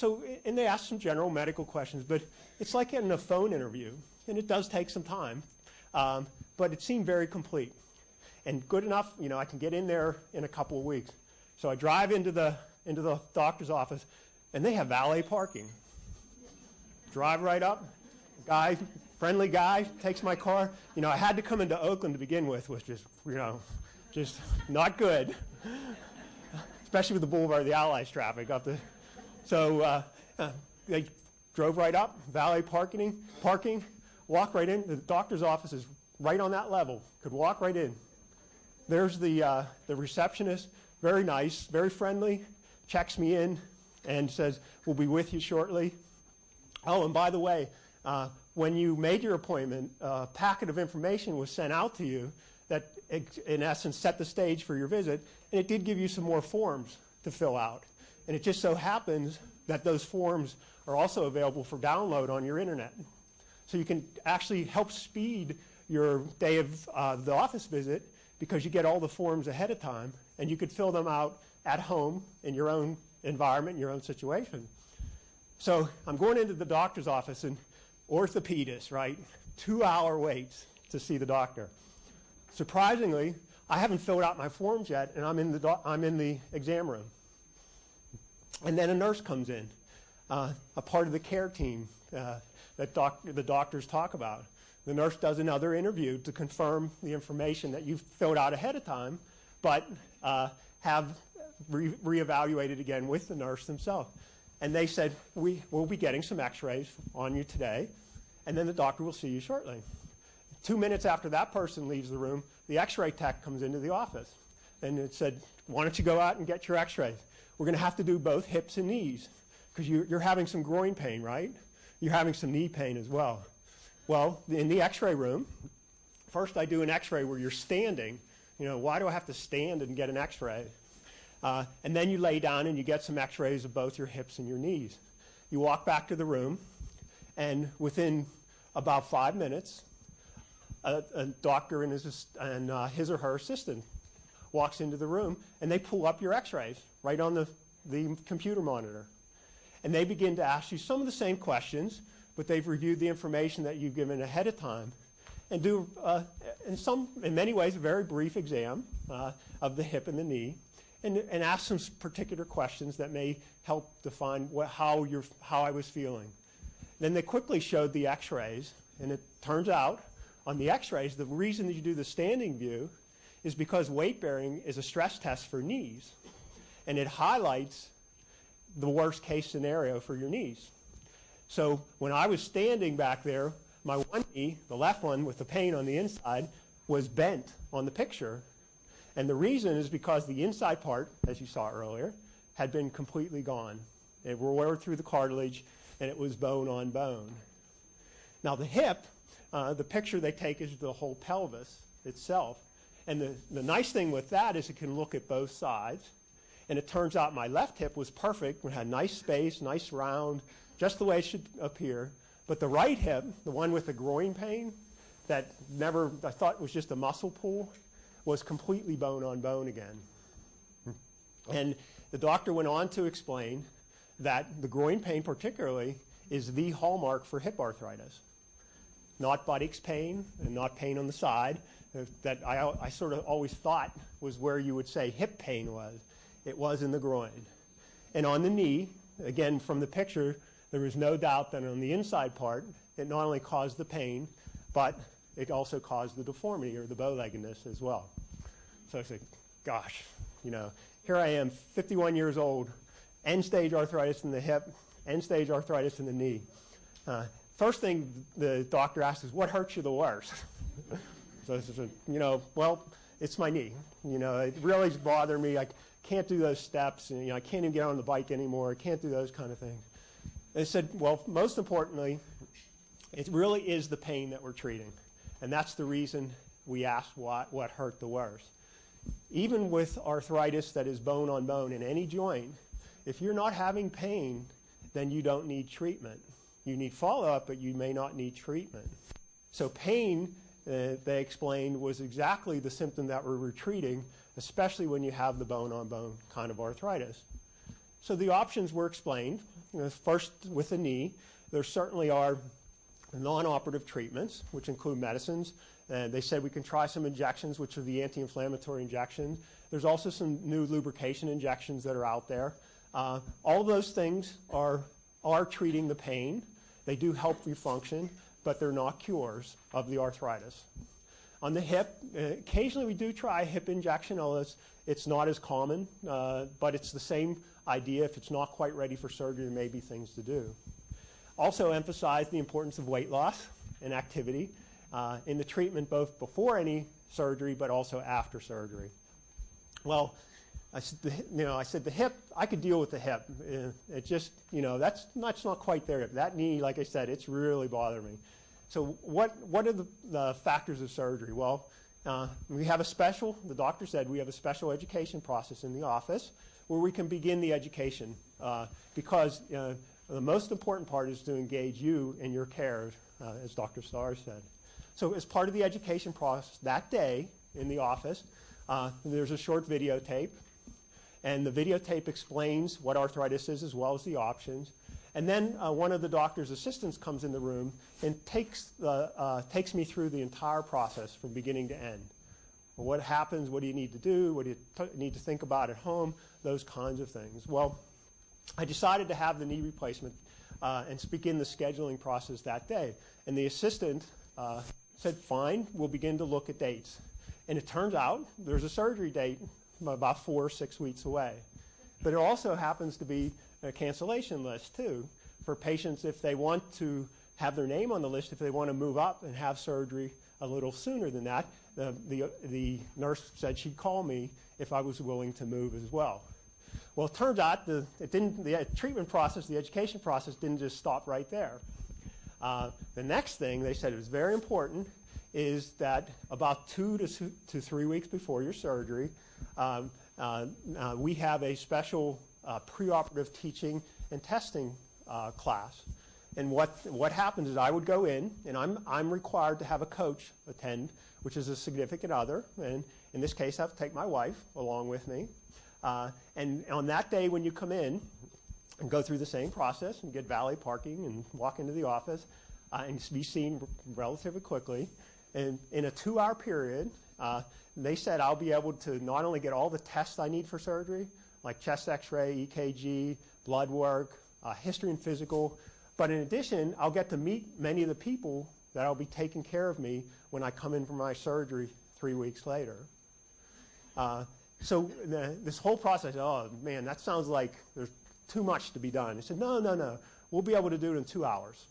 And they ask some general medical questions, but it's like getting a phone interview, and it does take some time, but it seemed very complete. And good enough, I can get in there in a couple of weeks. So I drive into the doctor's office, and they have valet parking. Drive right up, friendly guy, takes my car. I had to come into Oakland to begin with, which is, just not good, especially with the Boulevard of the Allies traffic up the. So they drove right up, valet parking, walk right in. The doctor's office is right on that level. Could walk right in. There's the receptionist, very nice, very friendly, checks me in and says, we'll be with you shortly. Oh, and by the way, when you made your appointment, a packet of information was sent out to you that, in essence, set the stage for your visit, and it did give you some more forms to fill out. And it just so happens that those forms are also available for download on your internet. So you can actually help speed your day of the office visit because you get all the forms ahead of time, and you could fill them out at home in your own environment, in your own situation. So I'm going into the doctor's office, and orthopedist, right? 2-hour waits to see the doctor. Surprisingly, I haven't filled out my forms yet, and I'm in the exam room. And then a nurse comes in, a part of the care team that the doctors talk about. The nurse does another interview to confirm the information that you've filled out ahead of time, but have reevaluated again with the nurse themselves. And they said, we'll be getting some x-rays on you today, and then the doctor will see you shortly. 2 minutes after that person leaves the room, the x-ray tech comes into the office. And it said, why don't you go out and get your x-rays? We're going to have to do both hips and knees, because you're having some groin pain, right? You're having some knee pain as well. Well, in the x-ray room, first I do an x-ray where you're standing. Why do I have to stand and get an x-ray? And then you lay down and you get some x-rays of both your hips and your knees. You walk back to the room, and within about 5 minutes, a doctor and his or her assistant walks into the room, and they pull up your x-rays right on the computer monitor. And they begin to ask you some of the same questions, but they've reviewed the information that you've given ahead of time, and do, in many ways, a very brief exam of the hip and the knee, and ask some particular questions that may help define how I was feeling. Then they quickly showed the x-rays, and it turns out on the x-rays, the reason that you do the standing view is because weight bearing is a stress test for knees, and it highlights the worst case scenario for your knees. So when I was standing back there, my one knee, the left one with the pain on the inside, was bent on the picture. And the reason is because the inside part, as you saw earlier, had been completely gone. It wore through the cartilage, and it was bone on bone. Now the hip, the picture they take is the whole pelvis itself. And the nice thing with that is it can look at both sides. And it turns out my left hip was perfect. It had nice space, nice round, just the way it should appear. But the right hip, the one with the groin pain, that I thought was just a muscle pull, was completely bone on bone again. And the doctor went on to explain that the groin pain particularly is the hallmark for hip arthritis. Not buttocks pain and not pain on the side that I sort of always thought was where you would say hip pain was. It was in the groin. And on the knee, again from the picture, there was no doubt that on the inside part, it not only caused the pain, but it also caused the deformity or the bow-leggedness as well. So I said, gosh, here I am, 51 years old, end-stage arthritis in the hip, end-stage arthritis in the knee. First thing the doctor asked is, what hurts you the worst? So I said, well, it's my knee. It really bothers me. I can't do those steps, and I can't even get on the bike anymore. I can't do those kind of things. They said, well, most importantly, it really is the pain that we're treating. And that's the reason we asked what hurt the worst. Even with arthritis that is bone on bone in any joint, if you're not having pain, then you don't need treatment. You need follow-up, but you may not need treatment. So pain, they explained, was exactly the symptom that we were treating, especially when you have the bone on bone kind of arthritis. So the options were explained. first with the knee, there certainly are non-operative treatments, which include medicines. And they said we can try some injections, which are the anti-inflammatory injections. There's also some new lubrication injections that are out there. All of those things are treating the pain. They do help you function, but they're not cures of the arthritis. On the hip, occasionally we do try a hip injection, although it's not as common, but it's the same idea. If it's not quite ready for surgery, there may be things to do. Also emphasize the importance of weight loss and activity in the treatment both before any surgery but also after surgery. Well, I said the hip, I could deal with the hip. It just, that's not quite there. That knee, like I said, it's really bothering me. So what are the factors of surgery? Well, we have the doctor said we have a special education process in the office where we can begin the education because the most important part is to engage you in your care, as Dr. Starr said. So as part of the education process that day in the office, there's a short videotape. And the videotape explains what arthritis is as well as the options. And then one of the doctor's assistants comes in the room and takes me through the entire process from beginning to end. Well, what happens? What do you need to do? What do you need to think about at home? Those kinds of things. Well, I decided to have the knee replacement and begin the scheduling process that day. And the assistant said, fine, we'll begin to look at dates. And it turns out there's a surgery date about 4 or 6 weeks away. But it also happens to be a cancellation list, too, for patients if they want to have their name on the list, if they want to move up and have surgery a little sooner than that. The nurse said she'd call me if I was willing to move as well. Well, it turns out the treatment process, the education process, didn't just stop right there. The next thing they said was very important is that about 2 to 3 weeks before your surgery, we have a special preoperative teaching and testing class. And what happens is I would go in, and I'm required to have a coach attend, which is a significant other. And in this case, I have to take my wife along with me. And on that day when you come in and go through the same process and get valet parking and walk into the office and be seen relatively quickly, and in a 2-hour period, they said I'll be able to not only get all the tests I need for surgery, like chest x-ray, EKG, blood work, history and physical, but in addition, I'll get to meet many of the people that will be taking care of me when I come in for my surgery 3 weeks later. So this whole process, oh man, that sounds like there's too much to be done. I said, no, we'll be able to do it in 2 hours.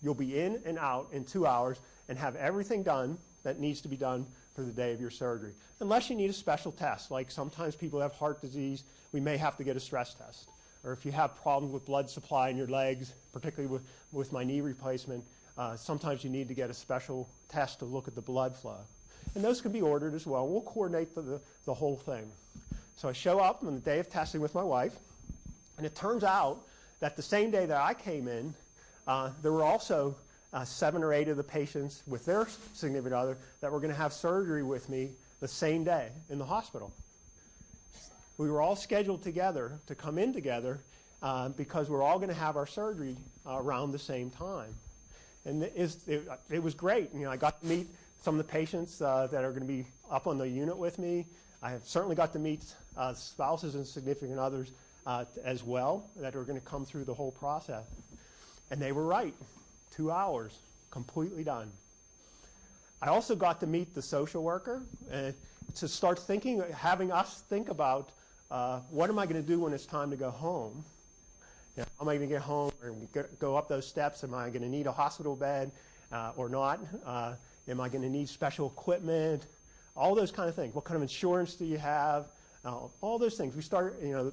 You'll be in and out in 2 hours and have everything done that needs to be done for the day of your surgery. Unless you need a special test, like sometimes people have heart disease, we may have to get a stress test. Or if you have problems with blood supply in your legs, particularly with my knee replacement, sometimes you need to get a special test to look at the blood flow. And those can be ordered as well. We'll coordinate the whole thing. So I show up on the day of testing with my wife, and it turns out that the same day that I came in, there were also 7 or 8 of the patients with their significant other that were going to have surgery with me the same day in the hospital. We were all scheduled together to come in together because we're all going to have our surgery around the same time. And it was great. I got to meet some of the patients that are going to be up on the unit with me. I have certainly got to meet spouses and significant others as well that are going to come through the whole process. And they were right. 2 hours, completely done. I also got to meet the social worker to start thinking, having us think about what am I going to do when it's time to go home? How am I going to get home or go up those steps? Am I going to need a hospital bed or not? Am I going to need special equipment? All those kind of things. What kind of insurance do you have? All those things.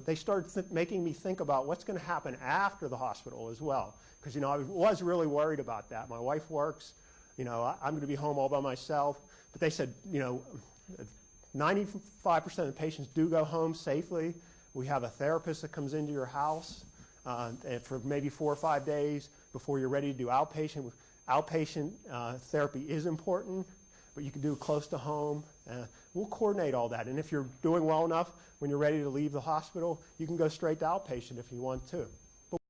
They started making me think about what's going to happen after the hospital as well. Because, I was really worried about that. My wife works. I'm going to be home all by myself. But they said, 95% of the patients do go home safely. We have a therapist that comes into your house for maybe 4 or 5 days before you're ready to do outpatient. Outpatient therapy is important, but you can do it close to home. We'll coordinate all that. And if you're doing well enough, when you're ready to leave the hospital, you can go straight to outpatient if you want to.